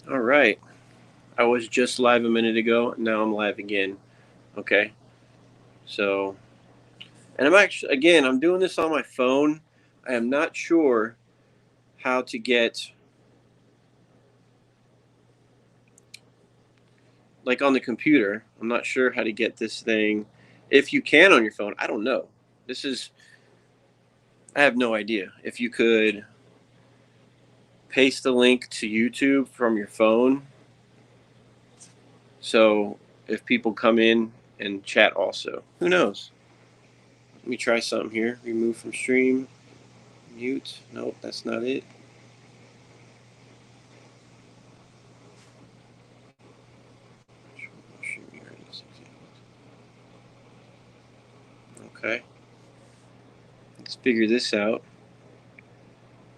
All right. I was just live a minute ago. Now I'm live again. Okay. So, and I'm actually, again, I'm doing this on my phone. I am not sure how to get, like on the computer, I'm not sure how to get this thing. If you can on your phone, I don't know. This is, I have no idea. If you could paste the link to YouTube from your phone. So if people come in and chat also, who knows? Let me try something here. Remove from stream. Mute. Nope, that's not it. Okay. Let's figure this out.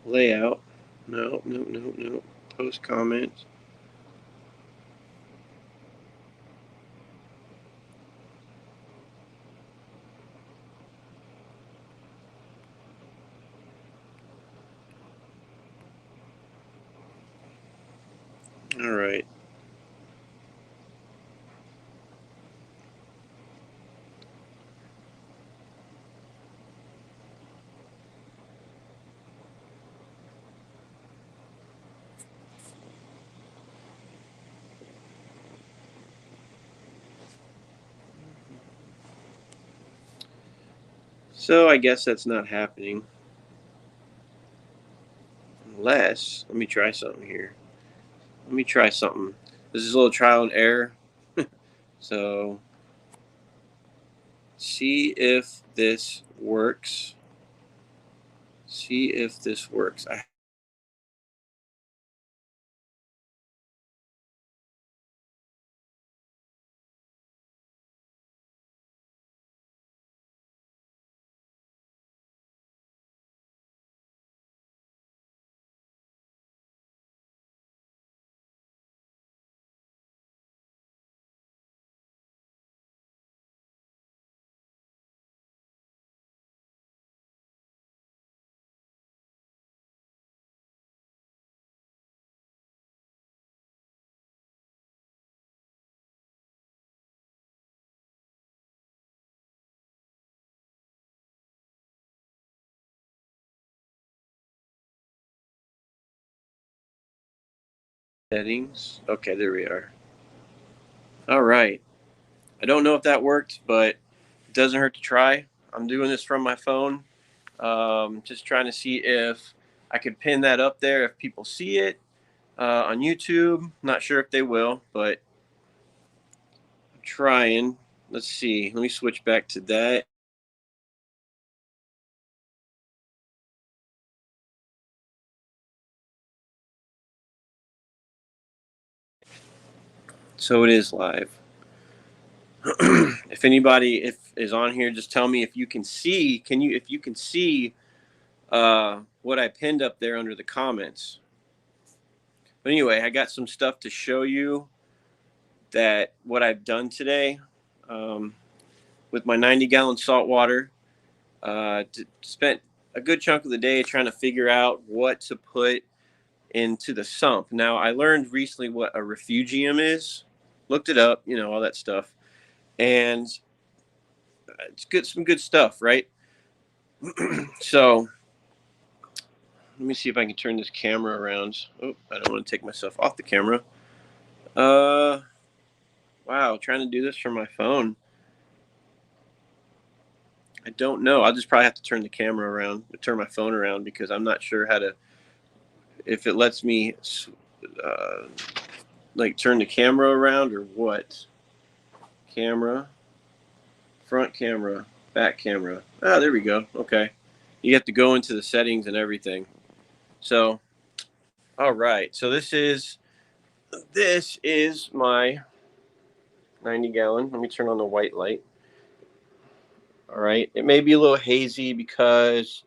Layout. No, no, no, no. Post comments. All right. So I guess that's not happening. Unless, let me try something here. Let me try something. This is a little trial and error. So see if this works. See if this works. Settings. Okay, there we are. All right. I don't know if that worked, but it doesn't hurt to try. I'm doing this from my phone. Just trying to see if I could pin that up there if people see it on YouTube. Not sure if they will, but I'm trying. Let's see. Let me switch back to that. So it is live. If anybody if is on here, just tell me if you can see. Can you if you can see what I pinned up there under the comments? But anyway, I got some stuff to show you that what I've done today um, with my 90-gallon salt water. Spent a good chunk of the day trying to figure out what to put into the sump. Now, I learned recently what a refugium is. Looked it up, all that stuff, and it's good, some good stuff, right? So let me see if I can turn this camera around. Oh, I don't want to take myself off the camera. Uh, wow, trying to do this from my phone. I don't know. I'll just probably have to turn the camera around, turn my phone around because I'm not sure how to. If it lets me, uh, like turn the camera around or what? Camera, front camera, back camera. Ah, there we go. Okay, you have to go into the settings and everything. So, all right. So this is my 90-gallon. Let me turn on the white light. All right. It may be a little hazy because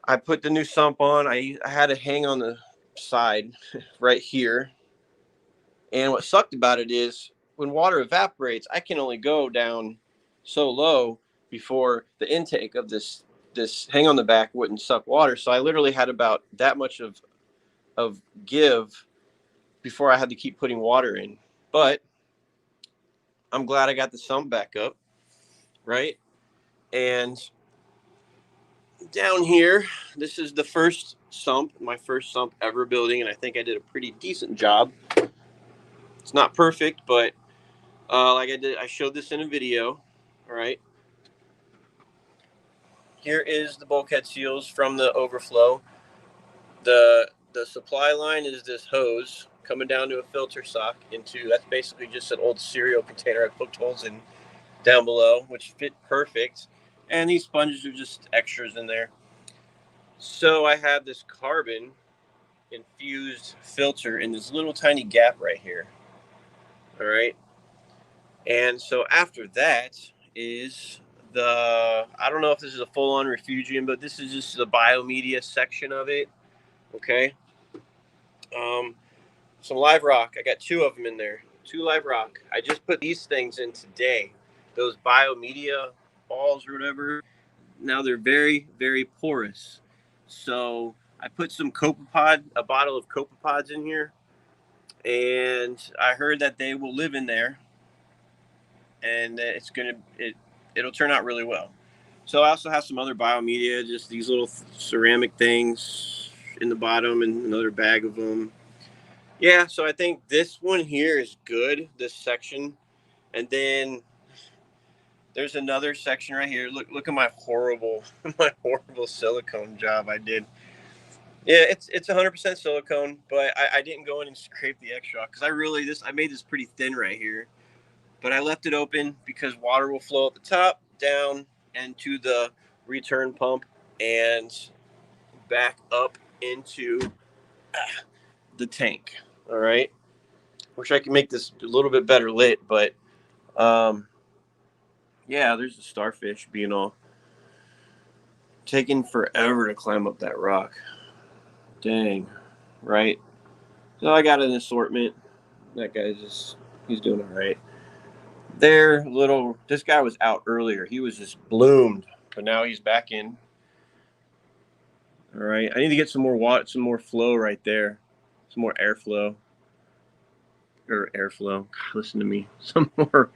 I put the new sump on. I had it hang on the side right here. And what sucked about it is when water evaporates, I can only go down so low before the intake of this hang on the back wouldn't suck water. So I literally had about that much of of give before I had to keep putting water in. But I'm glad I got the sump back up, right? And down here, this is the first sump, my first sump ever building, and I think I did a pretty decent job. It's not perfect, but like I showed this in a video. All right. Here is the bulkhead seals from the overflow. The supply line is this hose coming down to a filter sock into, that's basically just an old cereal container I poked holes in down below, which fit perfect. And these sponges are just extras in there. So I have this carbon infused filter in this little tiny gap right here. All right. And so after that is I don't know if this is a full-on refugium, but this is just the biomedia section of it. Okay. Some live rock. I got 2 of them in there. 2 live rock. I just put these things in today. Those biomedia balls or whatever. Now they're very, very porous. So I put some copepod, a bottle of copepods in here, and I heard that they will live in there, and it'll turn out really well. So I also have some other biomedia, just these little ceramic things in the bottom, and another bag of them. Yeah, so I think this one here is good, this section. And then there's another section right here. Look at my horrible silicone job I did. Yeah, it's 100% silicone, but I didn't go in and scrape the extra off because I made this pretty thin right here. But I left it open because water will flow at the top, down, and to the return pump and back up into the tank. All right. Wish I could make this a little bit better lit, but yeah, there's the starfish being all taking forever to climb up that rock. Dang, right? So I got an assortment. That he's doing all right. This guy was out earlier. He was just bloomed, but now he's back in. All right, I need to get some more water, some more flow right there, some more airflow. God, listen to me. Some more,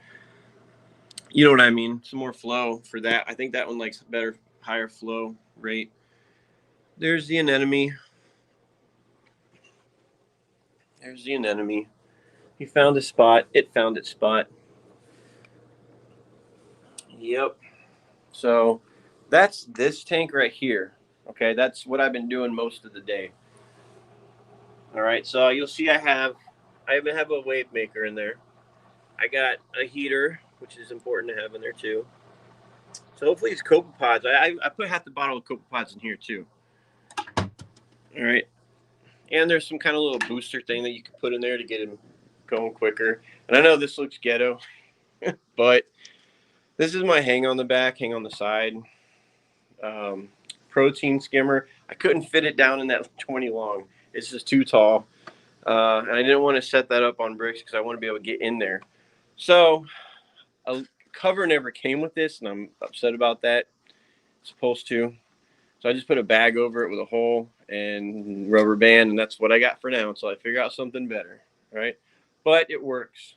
you know what I mean? Some more flow for that. I think that one likes better, higher flow rate. There's the anemone. He found a spot. It found its spot. Yep. So that's this tank right here. Okay, that's what I've been doing most of the day. All right, so you'll see I even have a wave maker in there. I got a heater, which is important to have in there too. So hopefully these copepods, I put half the bottle of copepods in here too. All right, and there's some kind of little booster thing that you can put in there to get them going quicker. And I know this looks ghetto, but this is my hang on the side. Protein skimmer. I couldn't fit it down in that 20 long. It's just too tall. And I didn't want to set that up on bricks because I want to be able to get in there. So a cover never came with this, and I'm upset about that. It's supposed to. So I just put a bag over it with a hole and rubber band, and that's what I got for now until I figure out something better, right? But it works.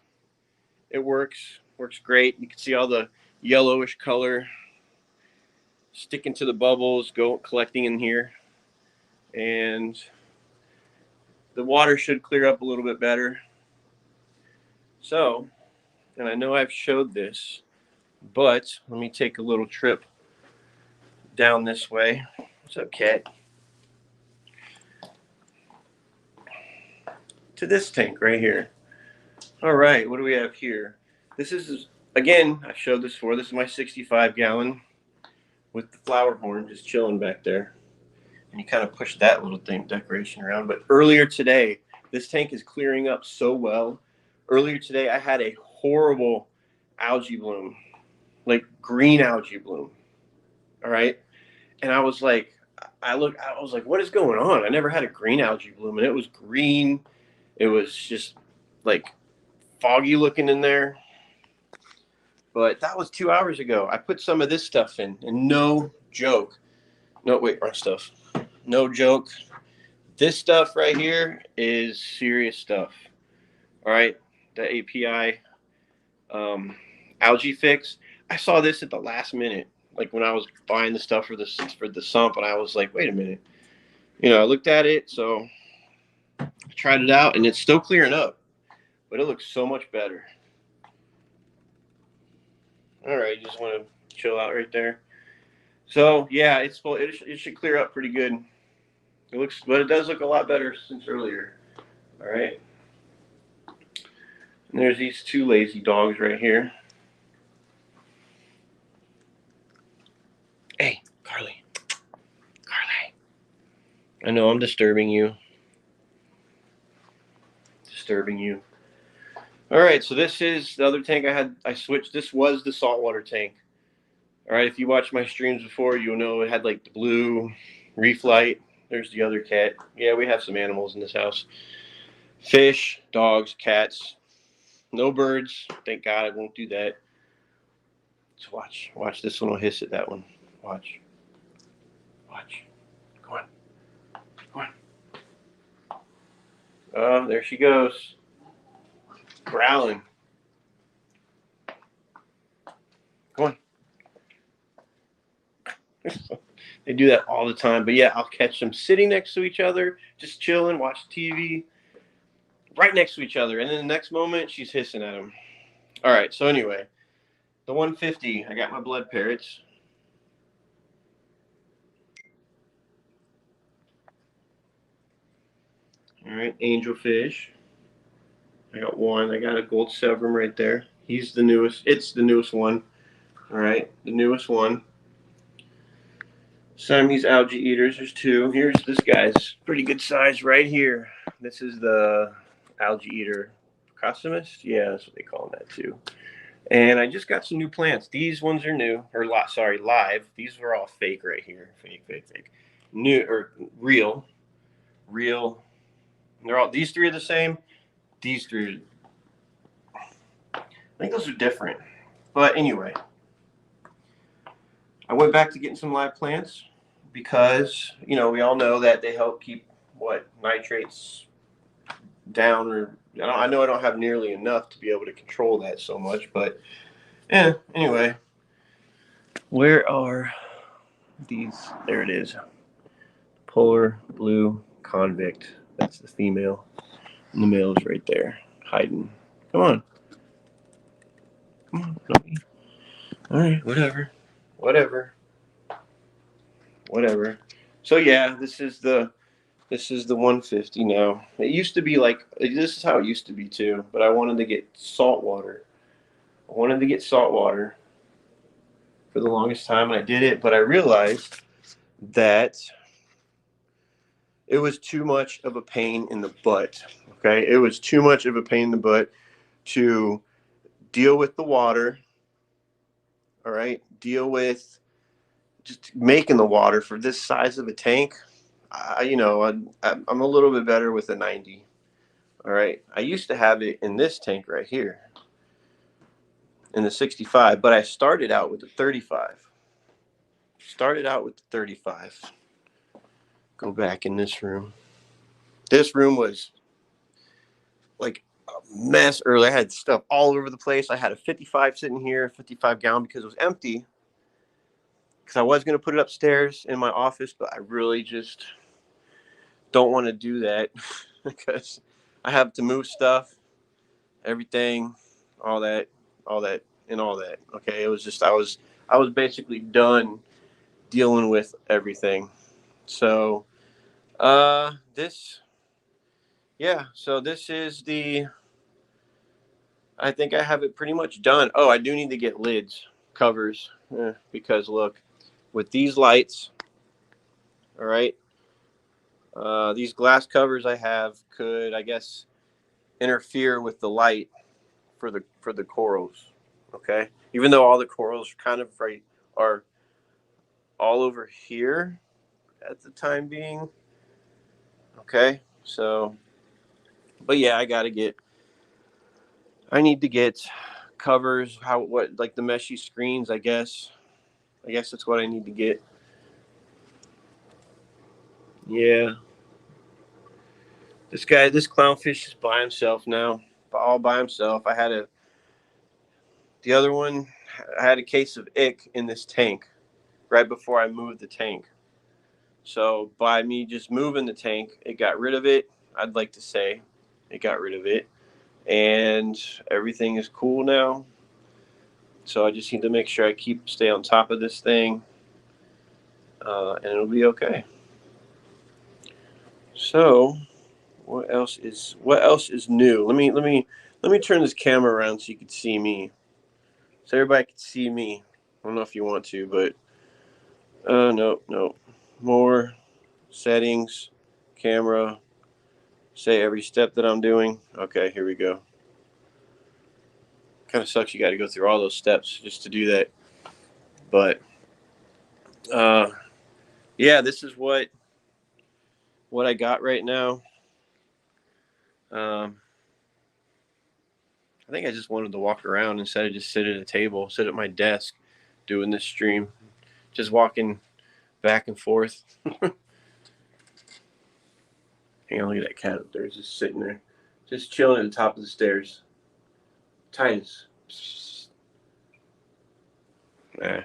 It works. Works great. You can see all the yellowish color sticking to the bubbles, collecting in here. And the water should clear up a little bit better. So, and I know I've showed this, but let me take a little trip down this way. What's up, cat? To this tank right here. All right, what do we have here? This is, again, I showed this before. This is my 65-gallon with the flower horn just chilling back there. And you kind of push that little thing decoration around. But earlier today, this tank is clearing up so well. Earlier today, I had a horrible algae bloom, like green algae bloom. All right. And I was like, what is going on? I never had a green algae bloom, and it was green. It was just like foggy looking in there. But that was 2 hours ago. I put some of this stuff in, and no joke. No, wait, wrong stuff. No joke. This stuff right here is serious stuff. All right, the API algae fix. I saw this at the last minute, like when I was buying the stuff for the sump, and I was like, wait a minute. I looked at it, so I tried it out, and it's still clearing up, but it looks so much better. All right, you just want to chill out right there. So yeah, it should clear up pretty good. But it does look a lot better since earlier. All right. And there's these two lazy dogs right here. Hey, Carly. Carly. I know I'm disturbing you. All right, so this is the other tank I switched. This was the saltwater tank. All right, if you watched my streams before, you'll know it had like the blue reef light. There's the other cat. Yeah, we have some animals in this house. Fish, dogs, cats. No birds. Thank God I won't do that. Let's watch. Watch, this one will hiss at that one. Watch. Go on. Oh, there she goes. Growling. Go on. They do that all the time. But yeah, I'll catch them sitting next to each other, just chilling, watch TV, right next to each other. And then the next moment, she's hissing at them. All right, so anyway, the 150, I got my blood parrots. All right, Angelfish. I got one. I got a gold Severum right there. He's the newest. It's the newest one. All right, the newest one. Siamese algae eaters. There's two. Here's this guy's pretty good size right here. This is the algae eater. Cossimist? Yeah, that's what they call that too. And I just got some new plants. These ones are new, or live. These were all fake right here. Fake. New or real. They're all. These three are the same. These three. I think those are different. But anyway, I went back to getting some live plants because we all know that they help keep nitrates down. Or I know I don't have nearly enough to be able to control that so much, but anyway, where are these? There it is. Polar blue convict. That's the female. And the male is right there, hiding. Come on. All right, whatever. So yeah, this is the 150 now. It used to be like this is how it used to be too, but I wanted to get salt water. For the longest time, and I did it, but I realized that it was too much of a pain in the butt. Okay, it was too much of a pain in the butt to deal with the water. All right, deal with just making the water for this size of a tank. I'm a little bit better with a 90. All right, I used to have it in this tank right here, in the 65, but I started out with the 35. Go back in this room. This room was like a mess earlier. I had stuff all over the place. I had a 55 sitting here, 55 gallon, because it was empty. Because I was going to put it upstairs in my office, but I really just don't want to do that because I have to move stuff, everything, all that. Okay, it was just I was basically done dealing with everything. So this is I think I have it pretty much done. Oh, I do need to get lids, covers, because look, with these lights, all right, these glass covers I have could, I guess, interfere with the light for the corals. Okay, even though all the corals kind of are all over here at the time being. Okay, so, but yeah, I need to get covers. Like the meshy screens, I guess that's what I need to get. Yeah. This clownfish is by himself now, all by himself. The other one, I had a case of ick in this tank right before I moved the tank. So by me just moving the tank, it got rid of it. I'd like to say it got rid of it, and everything is cool now. So I just need to make sure I stay on top of this thing, and it'll be okay. So what else is new? Let me turn this camera around so you can see me. So everybody can see me. I don't know if you want to, but no. More settings, camera. Say every step that I'm doing. Okay, here we go. Kind of sucks you got to go through all those steps just to do that. But yeah, this is what I got right now. I think I just wanted to walk around instead of just sit at a table, sit at my desk doing this stream, just walking back and forth. Hang on, look at that cat up there, just sitting there, just chilling at the top of the stairs. Titus. Nah.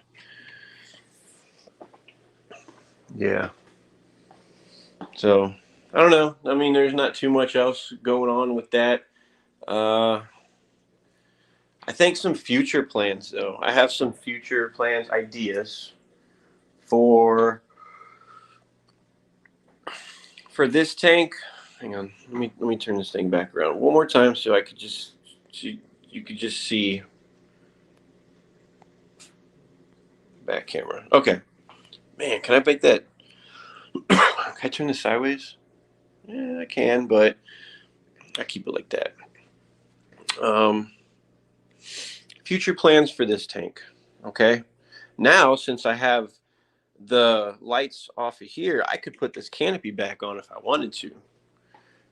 Yeah. So, I don't know. I mean, there's not too much else going on with that. I think some future plans, though. I have some future plans, ideas for this tank. Hang on, let me turn this thing back around one more time so I could just you could just see back camera. Okay, man, can I make that? Can I turn this sideways? Yeah, I can, but I keep it like that. Future plans for this tank. Okay, now since I have the lights off of here, I could put this canopy back on if I wanted to.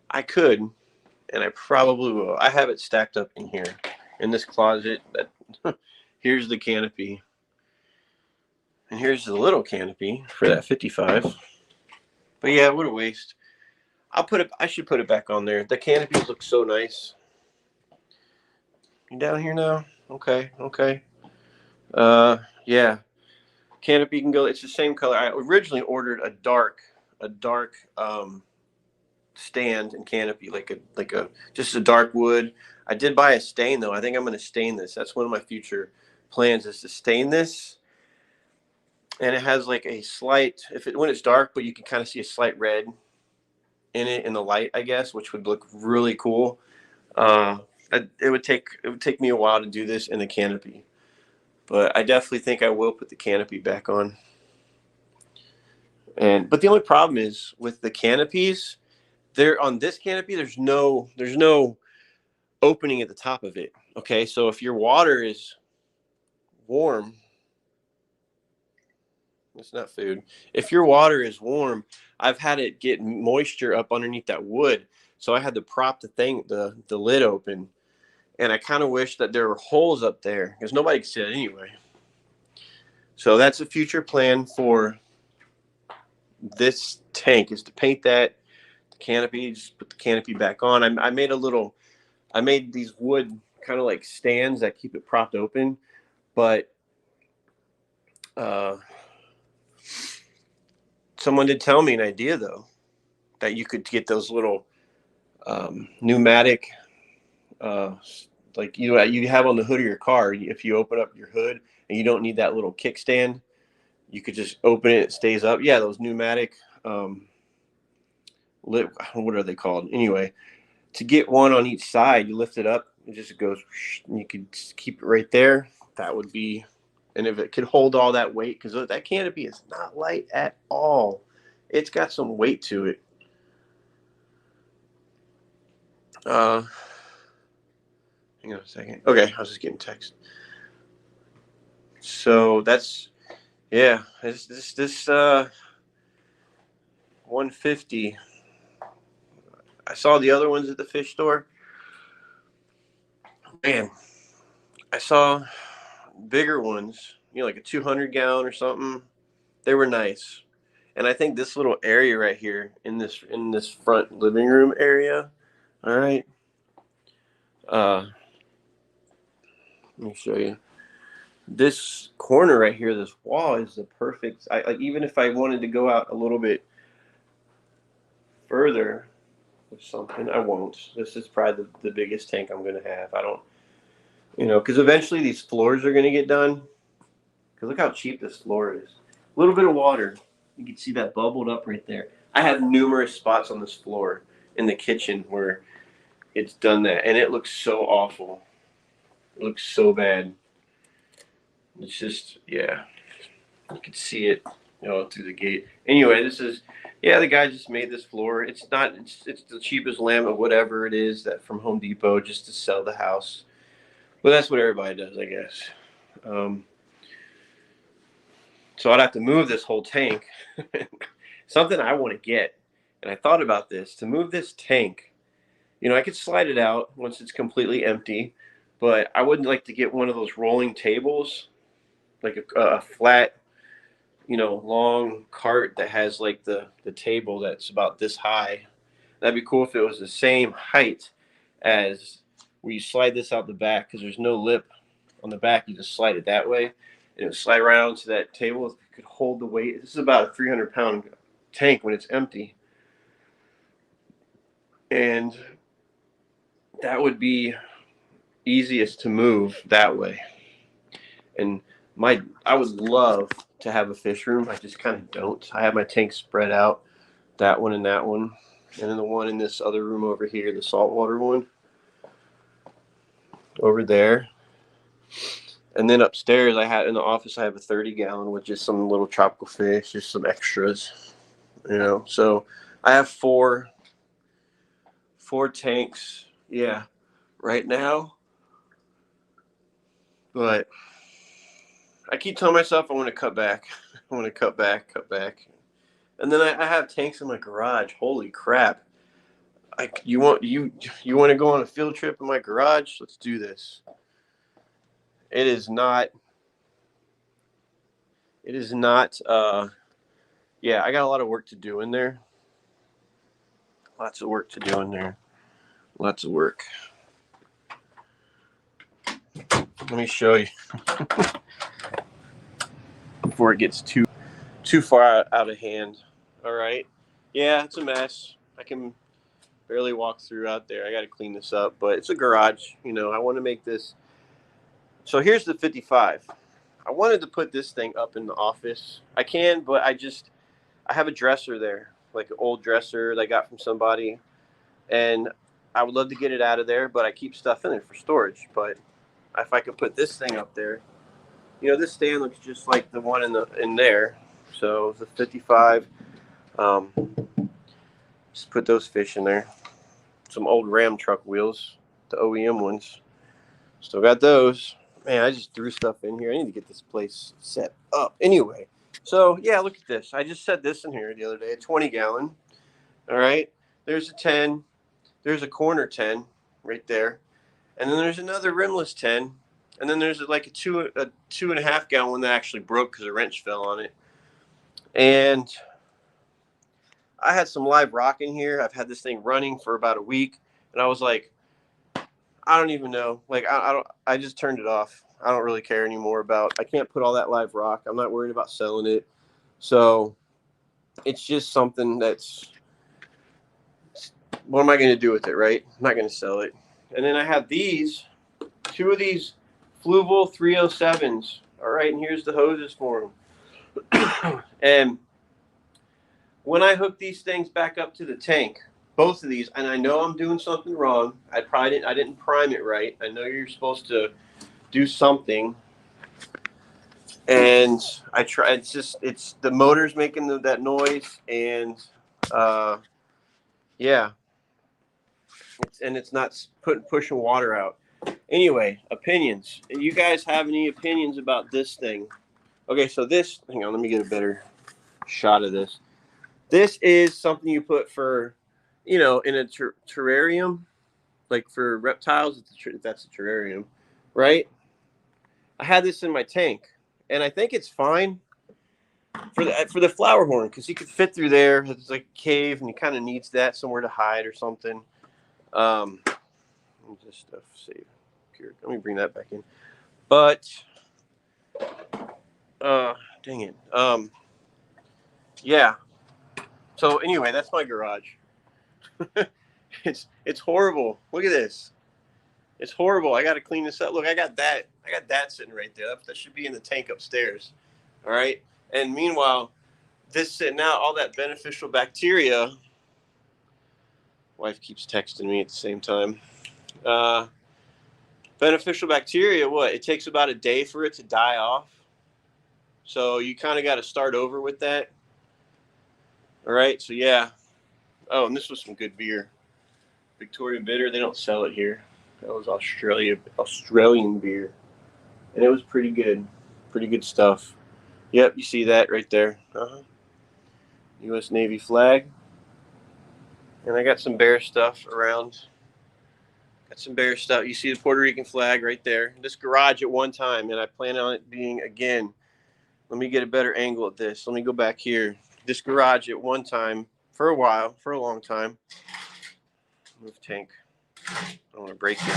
I could, and I probably will. I have it stacked up in here in this closet. That here's the canopy, and here's the little canopy for that 55. But yeah, what a waste. I should put it back on there. The canopies look so nice. You down here now? Okay. Yeah. Canopy can go. It's the same color. I originally ordered a dark stand and canopy, like a just a dark wood. I did buy a stain though. I think I'm going to stain this. That's one of my future plans, is to stain this. And it has like a slight, when it's dark, but you can kind of see a slight red in it in the light, I guess, which would look really cool. It would take me a while to do this in the canopy, but I definitely think I will put the canopy back on. But the only problem is with the canopies, on this canopy, there's no opening at the top of it. Okay, so if your water is warm, it's not food. If your water is warm, I've had it get moisture up underneath that wood, so I had to prop the lid open, and I kind of wish that there were holes up there because nobody can see it anyway. So that's a future plan for this tank, is to paint that canopy, just put the canopy back on. I made these wood kind of like stands that keep it propped open, but someone did tell me an idea though, that you could get those little pneumatic, like you have on the hood of your car. If you open up your hood and you don't need that little kickstand, you could just open it. It stays up. Yeah, those pneumatic. What are they called? Anyway, to get one on each side, you lift it up. It just goes, and you could keep it right there. That would be, and if it could hold all that weight, because that canopy is not light at all. It's got some weight to it. Hang on a second. Okay, I was just getting text. So that's, yeah, this 150. I saw the other ones at the fish store. Man, I saw bigger ones, like a 200 gallon or something. They were nice. And I think this little area right here in this front living room area, all right. Let me show you. This corner right here, this wall is the perfect. Like even if I wanted to go out a little bit further with something, I won't. This is probably the biggest tank I'm gonna have. I don't, because eventually these floors are gonna get done. Because look how cheap this floor is. A little bit of water. You can see that bubbled up right there. I have numerous spots on this floor in the kitchen where it's done that, and it looks so awful. It looks so bad. It's just, yeah, you can see it, through the gate. Anyway, the guy just made this floor. It's not, it's the cheapest laminate, whatever it is, that from Home Depot just to sell the house. But that's what everybody does, I guess. So I'd have to move this whole tank. Something I want to get, and I thought about this, to move this tank. I could slide it out once it's completely empty, but I would like to get one of those rolling tables, like a flat, long cart that has like the table that's about this high. That'd be cool if it was the same height as where you slide this out the back, because there's no lip on the back. You just slide it that way, and it would slide around to that table. It could hold the weight. This is about a 300-pound tank when it's empty, and that would be easiest to move that way. And I would love to have a fish room. I just kind of don't. I have my tanks spread out, that one and that one, and then the one in this other room over here, the saltwater one over there. And then upstairs, in the office, I have a 30-gallon with just some little tropical fish, just some extras, So I have four tanks, yeah, right now. But I keep telling myself I want to cut back. I want to cut back. And then I have tanks in my garage. Holy crap. You want to go on a field trip in my garage? Let's do this. It is not, yeah, I got a lot of work to do in there. Lots of work to do in there. Lots of work. Let me show you before it gets too far out of hand. All right. Yeah, it's a mess. I can barely walk through out there. I got to clean this up, but it's a garage. I want to make this. So here's the 55. I wanted to put this thing up in the office. I can, but I have a dresser there, like an old dresser that I got from somebody, and I would love to get it out of there, but I keep stuff in it for storage. But if I could put this thing up there, this stand looks just like the one in there. So the 55. Just put those fish in there. Some old Ram truck wheels, the OEM ones. Still got those. Man, I just threw stuff in here. I need to get this place set up. Anyway, so yeah, look at this. I just set this in here the other day, a 20-gallon. All right. There's a 10. There's a corner 10 right there. And then there's another rimless 10. And then there's like a 2.5-gallon one that actually broke because a wrench fell on it. And I had some live rock in here. I've had this thing running for about a week. And I was like, I don't even know. Like, I just turned it off. I don't really care anymore I can't put all that live rock. I'm not worried about selling it. So it's just something what am I going to do with it, right? I'm not going to sell it. And then I have two of these Fluval 307s. All right. And here's the hoses for them. And when I hook these things back up to the tank, both of these, and I know I'm doing something wrong. I didn't prime it right. I know you're supposed to do something, and I try. It's the motor's making that noise, and yeah, it's not pushing water out. Anyway, opinions. You guys have any opinions about this thing? Okay, so this. Hang on, let me get a better shot of this. This is something you put for, in a terrarium, like for reptiles, if that's a terrarium, right? I had this in my tank, and I think it's fine. for the flower horn, because he could fit through there. It's like a cave, and he kind of needs that somewhere to hide or something. This stuff save here. Let me bring that back in. But dang it. Yeah. So anyway, that's my garage. It's horrible. Look at this. It's horrible. I got to clean this up. Look, I got that sitting right there. That should be in the tank upstairs. All right. And meanwhile, this sitting out, all that beneficial bacteria. Wife keeps texting me at the same time. Beneficial bacteria, what? It takes about a day for it to die off. So you kind of got to start over with that. All right. So yeah. Oh, and this was some good beer. Victoria Bitter. They don't sell it here. That was Australian beer, and it was pretty good. Pretty good stuff. Yep, you see that right there. U.S. Navy flag. And I got some bear stuff around. Got some bear stuff. You see the Puerto Rican flag right there. This garage at one time, and I plan on it being again. Let me get a better angle at this. Let me go back here. This garage at one time, for a while, for a long time. Move tank. I don't want to break it.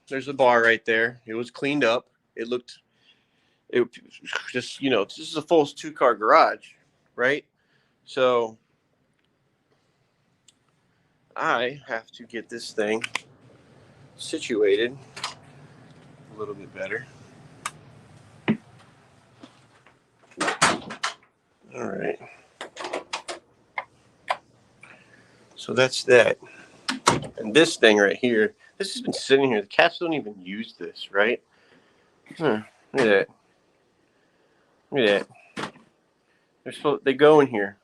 There's a bar right there. It was cleaned up. It just, this is a full 2-car garage, right? So I have to get this thing situated a little bit better. All right. So that's that. And this thing right here, this has been sitting here. The cats don't even use this, right? Look at that. Look at that. They go in here.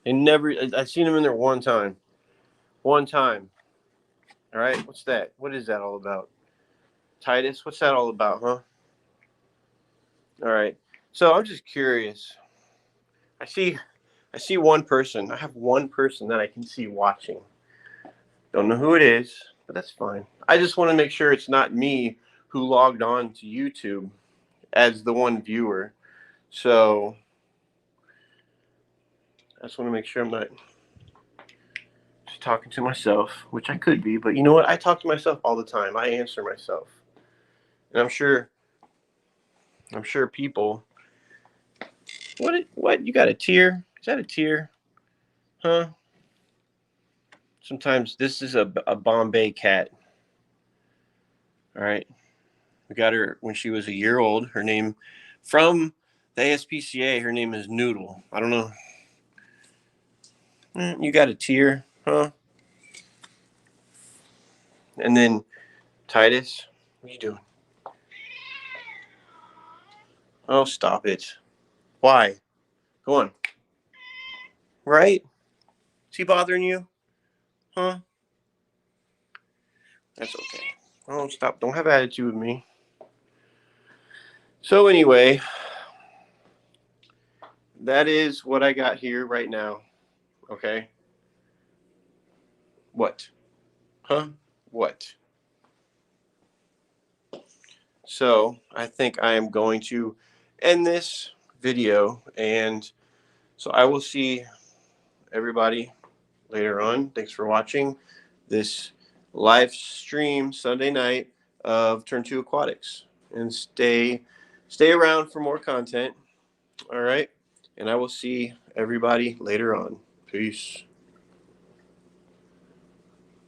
I've seen them in there one time. One time. All right. What's that? What is that all about? Titus, what's that all about, huh? All right. So I'm just curious. I see one person. I have one person that I can see watching. Don't know who it is, but that's fine. I just want to make sure it's not me who logged on to YouTube as the one viewer. So I just want to make sure I'm not just talking to myself, which I could be, but you know what? I talk to myself all the time. I answer myself. And I'm sure people. What? You got a tear? Is that a tear? Huh? Sometimes this is a Bombay cat. All right. We got her when she was a year old. Her name from the ASPCA, her name is Noodle. I don't know. You got a tear, huh? And then Titus, what are you doing? Oh, stop it. Why? Go on. Right? Is he bothering you? Huh? That's okay. Oh, stop. Don't have attitude with me. So anyway, that is what I got here right now. Okay? What? Huh? What? So I think I am going to end this video, and so I will see everybody later on. Thanks for watching this live stream Sunday night of Turn 2 Aquatics, and stay around for more content. All right, and I will see everybody later on. Peace.